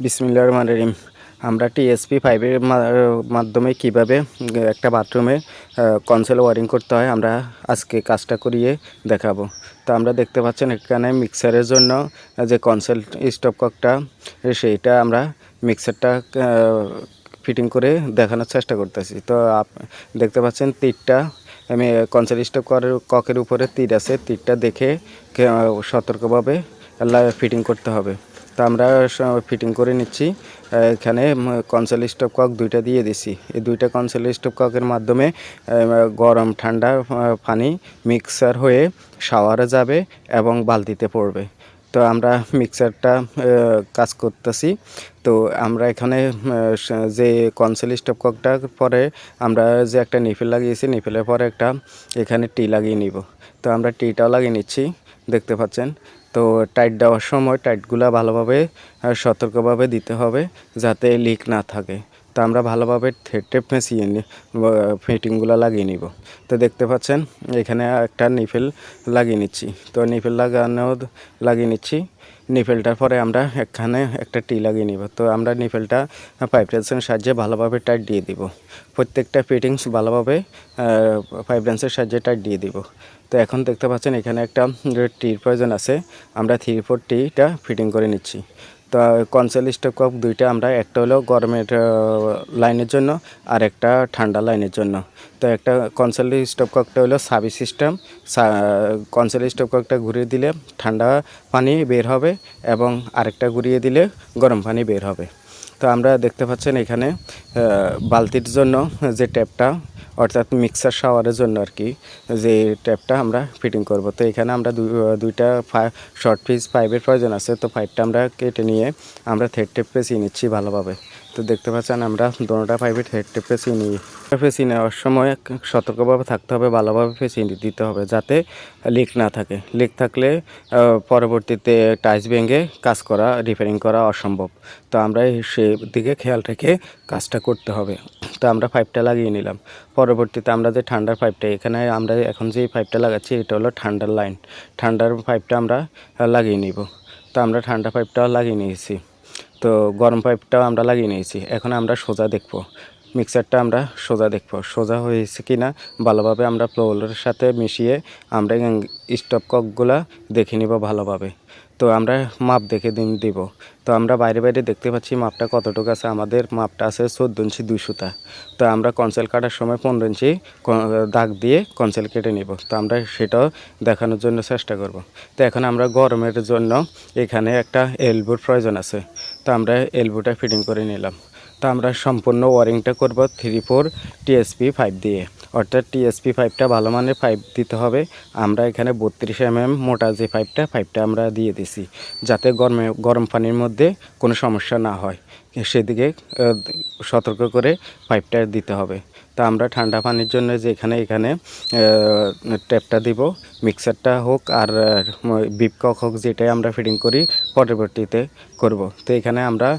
বিসমিল্লাহির রহমানির রহিম। আমরা টিএসপি 5 এর মাধ্যমে কিভাবে একটা বাথরুমে কনসোল ওয়্যারিং করতে হয় আমরা আজকে কাজটা করিয়ে দেখাবো। তো আমরা দেখতে পাচ্ছেন এখানে মিক্সারের জন্য যে কনসোল স্টপককটা সেইটা আমরা মিক্সারটা ফিটিং করে দেখানোর চেষ্টা করতেছি। তো দেখতে পাচ্ছেন তীরটা আমি কনসোল ককের উপরে তীর আছে, তীরটা দেখে সতর্কভাবে ফিটিং করতে হবে। তো আমরা ফিটিং করে নিচ্ছি। এখানে কনসোল স্টপকক দুইটা দিয়ে দিছি। এই দুইটা কনসোল স্টপককের মাধ্যমে গরম ঠান্ডা পানি মিক্সার হয়ে শাওয়ারে যাবে এবং বালতিতে পড়বে। তো আমরা মিক্সারটা কাজ করতেছি। তো আমরা এখানে যে কনসোল স্টপককটার পরে আমরা যে একটা নিফেল লাগিয়েছি, নিফেলের পরে একটা এখানে টি লাগিয়ে নিব। তো আমরা টিটাও লাগিয়ে নিচ্ছি, দেখতে পাচ্ছেন। তো টাইট দেওয়ার সময় টাইটগুলো ভালোভাবে সতর্কভাবে দিতে হবে যাতে লিক না থাকে। তো আমরা ভালোভাবে টেপ মেশিয়ে ফিটিংগুলো লাগিয়ে নিব। তো দেখতে পাচ্ছেন এখানে একটা নিফেল লাগিয়ে নিচ্ছি। তো নিফেল লাগিয়ে নিচ্ছি। নিফেলটার পরে আমরা এখানে একটা টি লাগিয়ে নিব। তো আমরা নিফেলটা পাইপ রেন্সের সাহায্যে ভালোভাবে টাইট দিয়ে দিব। প্রত্যেকটা ফিটিংস ভালোভাবে পাইপ রেন্সের সাহায্যে টাইট দিয়ে দিব। তো এখন দেখতে পাচ্ছেন এখানে একটা টির প্রয়োজন আছে। আমরা 3/4 টিটা ফিটিং করে নিচ্ছি। তো কনসোল স্টপকক দুইটা আমরা একটা হলো গরমের লাইনের জন্য আর একটা ঠান্ডা লাইনের জন্য। তো একটা কনসোল স্টপককটা হলো সাবি সিস্টেম। কনসোল স্টপককটা ঘুরিয়ে দিলে ঠান্ডা পানি বের হবে এবং আরেকটা ঘুরিয়ে দিলে গরম পানি বের হবে। তো আমরা দেখতে পাচ্ছেন এখানে বালতির জন্য যে ট্যাপটা অর্থাৎ মিক্সার শাওয়ারের জন্য আর কি যে ট্যাপটা আমরা ফিটিং করব। তো এখানে আমরা দুইটা শর্ট পিস পাইপের প্রয়োজন আছে। তো পাইপটা আমরা কেটে নিয়ে আমরা থ্রেড টেপ পেঁচিয়ে নিচ্ছি ভালোভাবে। তো দেখতে পাচ্ছেন আমরা দুটোটা পাইপের থ্রেড টেপ পেঁচিয়ে নেওয়ার সময় সতর্কভাবে থাকতে হবে, ভালোভাবে পেঁচিয়ে দিতে হবে যাতে লিক না থাকে। লিক থাকলে পরবর্তীতে টাইলস ভেঙে কাজ করা রিপেয়ারিং করা অসম্ভব। তো আমরা সেদিকে খেয়াল রেখে কাজটা করতে হবে। তো আমরা পাইপটা লাগিয়ে নিলাম। পরবর্তীতে আমরা যে ঠান্ডার পাইপটা এখানে আমরা এখন যে পাইপটা লাগাচ্ছি এটা হলো ঠান্ডার লাইন। ঠান্ডার পাইপটা আমরা লাগিয়ে নিব। তো আমরা ঠান্ডা পাইপটাও লাগিয়ে নিয়েছি। তো গরম পাইপটাও আমরা লাগিয়ে নিয়েছি। এখন আমরা সোজা দেখব, মিক্সারটা আমরা সোজা দেখব সোজা হয়েছে কি না ভালোভাবে আমরা ফ্লোরের সাথে মিশিয়ে আমরা স্টপককগুলো দেখে নিব ভালোভাবে। তো আমরা মাপ দেখে দিব। তো আমরা বাইরে দেখতে পাচ্ছি মাপটা কতটুকু আছে। আমাদের মাপটা আছে 14 ইঞ্চি 2 সুতা। তো আমরা কনসেল কাটার সময় 15 ইঞ্চি দাগ দিয়ে কনসেল কেটে নিব। তো আমরা সেটাও দেখানোর জন্য চেষ্টা করব। তো এখন আমরা গরমের জন্য এখানে একটা এলবোর প্রয়োজন আছে। তো আমরা এলবোটা ফিটিং করে নিলাম। তো আমরা সম্পূর্ণ ওয়ারিংটা করব 3/4 টিএসপি 5 দিয়ে, অর্থাৎ টিএসপি 5টা ভালো মানের পাইপ দিতে হবে। আমরা এখানে 32 mm মোটা যে পাইপটা আমরা দিয়ে দিছি যাতে গরম পানির মধ্যে কোনো সমস্যা না হয়, সেদিকে সতর্ক করে পাইপটা দিতে হবে। তা আমরা ঠান্ডা পানির জন্য যে এখানে ট্যাপটা দিব, মিক্সারটা হোক আর বিপকক হোক যেটাই আমরা ফিটিং করি পরবর্তীতে করব। তো এখানে আমরা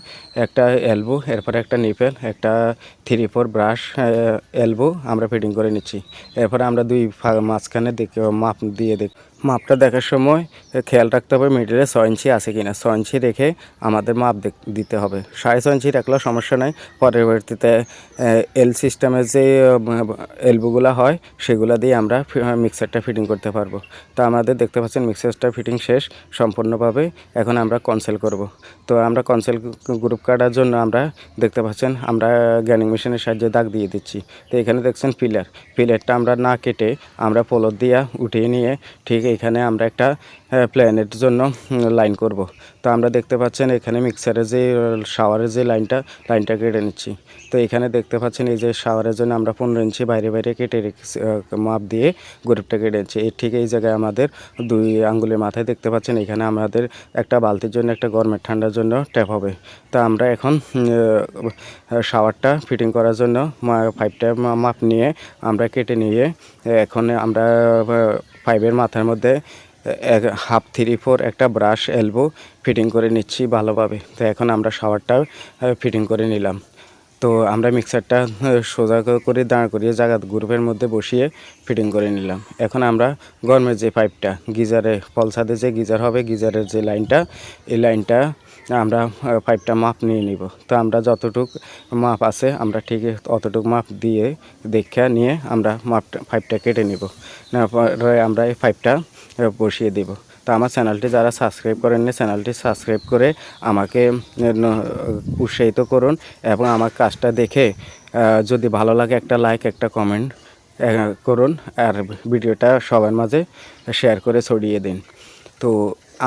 একটা এলবো, এরপরে একটা নিপেল, একটা 3/4 ব্রাশ এলবো আমরা ফিটিং করে নিচ্ছি। এরপরে আমরা মাঝখানে মাপ দিয়ে মাপটা দেখার সময় খেয়াল রাখতে হবে মিডিলে 6 ইঞ্চি আছে কিনা। 6 ইঞ্চি রেখে আমাদের মাপ দিতে হবে। 6.5 ইঞ্চি রাখলেও সমস্যা নাই। পরবর্তীতে এল সিস্টেমের যে এলবোগুলো হয় সেগুলো দিয়ে আমরা মিক্সারটা ফিটিং করতে পারবো। তো আমাদের দেখতে পাচ্ছেন মিক্সারটা ফিটিং শেষ সম্পূর্ণভাবে। এখন আমরা কনসেল করব। তো আমরা কনসেল গ্রুপ কাটার জন্য আমরা দেখতে পাচ্ছেন আমরা গ্যানিং মেশিনের সাহায্যে দাগ দিয়ে দিচ্ছি। তো এখানে দেখছেন পিলারটা আমরা না কেটে আমরা পোলর দিয়ে উঠিয়ে নিয়ে ঠিক এখানে আমরা একটা প্ল্যানের জন্য লাইন করব। তো আমরা দেখতে পাচ্ছেন এখানে মিক্সারের যে শাওয়ারের যে লাইনটা কেটে নিচ্ছি। তো এখানে দেখতে পাচ্ছেন এই যে শাওয়ারের জন্য আমরা 15 ইঞ্চি বাইরে কেটে রেখেছি, মাপ দিয়ে গ্রুপটা কেটে নিচ্ছি। ঠিক এই জায়গায় আমাদের 2 আঙ্গুলের মাথায় দেখতে পাচ্ছেন এখানে আমাদের একটা বালতির জন্য একটা গরমের ঠান্ডার জন্য ট্যাপ হবে। তা আমরা এখন শাওয়ারটা ফিটিং করার জন্য পাইপটা মাপ নিয়ে আমরা কেটে নিয়ে এখন আমরা পাইপের মাথার মধ্যে 1/2 3/4 একটা ব্রাশ এলবো ফিটিং করে নিচ্ছি ভালোভাবে। তো এখন আমরা শাওয়ারটা ফিটিং করে নিলাম। তো আমরা মিক্সারটা সোজা করে দাঁড় করিয়ে জায়গা গ্রুপের মধ্যে বসিয়ে ফিটিং করে নিলাম। এখন আমরা গরমের যে পাইপটা গিজারে পলসাদে যে গিজার হবে, গিজারের যে লাইনটা এই লাইনটা আমরা পাইপটা মাপ নিয়ে নিব। তো আমরা যতটুক মাপ আছে আমরা ঠিক অতটুকু মাপ দিয়ে দেখে নিয়ে আমরা পাইপটা কেটে নিব। নেওয়ার পরে আমরা এই পাইপটা বসিয়ে দেব। তো আমার চ্যানেলটি যারা সাবস্ক্রাইব করেননি চ্যানেলটি সাবস্ক্রাইব করে আমাকে উৎসাহিত করুন এবং আমার কাজটা দেখে যদি ভালো লাগে একটা লাইক একটা কমেন্ট করুন আর ভিডিওটা সবার মাঝে শেয়ার করে ছড়িয়ে দিন। তো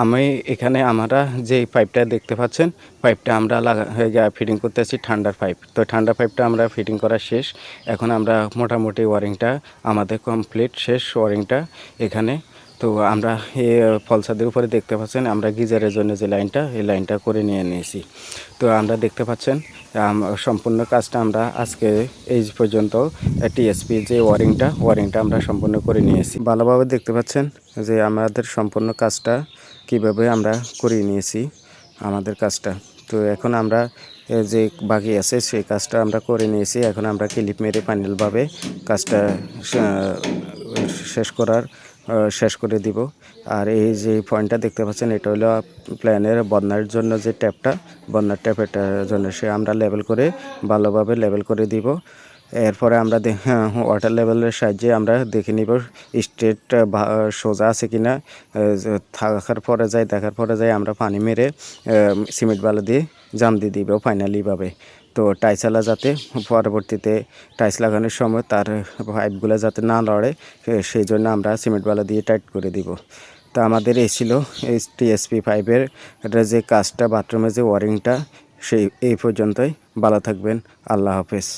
আমি এখানে আমরা যে পাইপটা দেখতে পাচ্ছেন পাইপটা আমরা ফিটিং করতেছি ঠান্ডার পাইপ। তো ঠান্ডা পাইপটা আমরা ফিটিং করা শেষ। এখন আমরা মোটামুটি ওয়ারিংটা আমাদের কমপ্লিট শেষ ওয়ারিংটা এখানে। তো আমরা এই ফলসাদের উপরে দেখতে পাচ্ছেন আমরা গিজারের জন্য যে লাইনটা এই লাইনটা করে নিয়ে নিয়েছি। তো আমরা দেখতে পাচ্ছেন সম্পূর্ণ কাজটা আমরা আজকে এই পর্যন্ত টিএসপি যে ওয়ারিংটা আমরা সম্পূর্ণ করে নিয়েছি। ভালোভাবে দেখতে পাচ্ছেন যে আমাদের সম্পূর্ণ কাজটা কিভাবে আমরা করে নিয়েছি আমাদের কাজটা। তো এখন আমরা যে বাকি আছে সেই কাজটা আমরা করে নিয়েছি। এখন আমরা ক্লিপ মেরে ফাইনালভাবে কাজটা শেষ করে দিব। আর এই যে পয়েন্টটা দেখতে পাচ্ছেন এটা হলো প্ল্যানের বন্যার জন্য যে ট্যাপটা বন্যার ট্যাপের জন্য সে আমরা ভালোভাবে লেভেল করে দিব। এরপরে আমরা ওয়াটার লেভেলের সাহায্যে আমরা দেখে নিব স্ট্রেট সোজা আছে কিনা। দেখার পরে যাই আমরা পানি মেরে সিমেন্ট বালু দিয়ে জাম দিয়ে দিব ফাইনালিভাবে। তো টাইলসওয়ালা যাতে পরবর্তীতে টাইলস লাগানোর সময় তার পাইপগুলো যাতে না লড়ে সেই জন্য আমরা সিমেন্ট বালু দিয়ে টাইট করে দিব। তো আমাদের এই ছিল এই টিএসপি পাইপের যে কাজটা বাথরুমের যে ওয়ারিংটা এই পর্যন্তই। ভালো থাকবেন। আল্লাহ হাফেজ।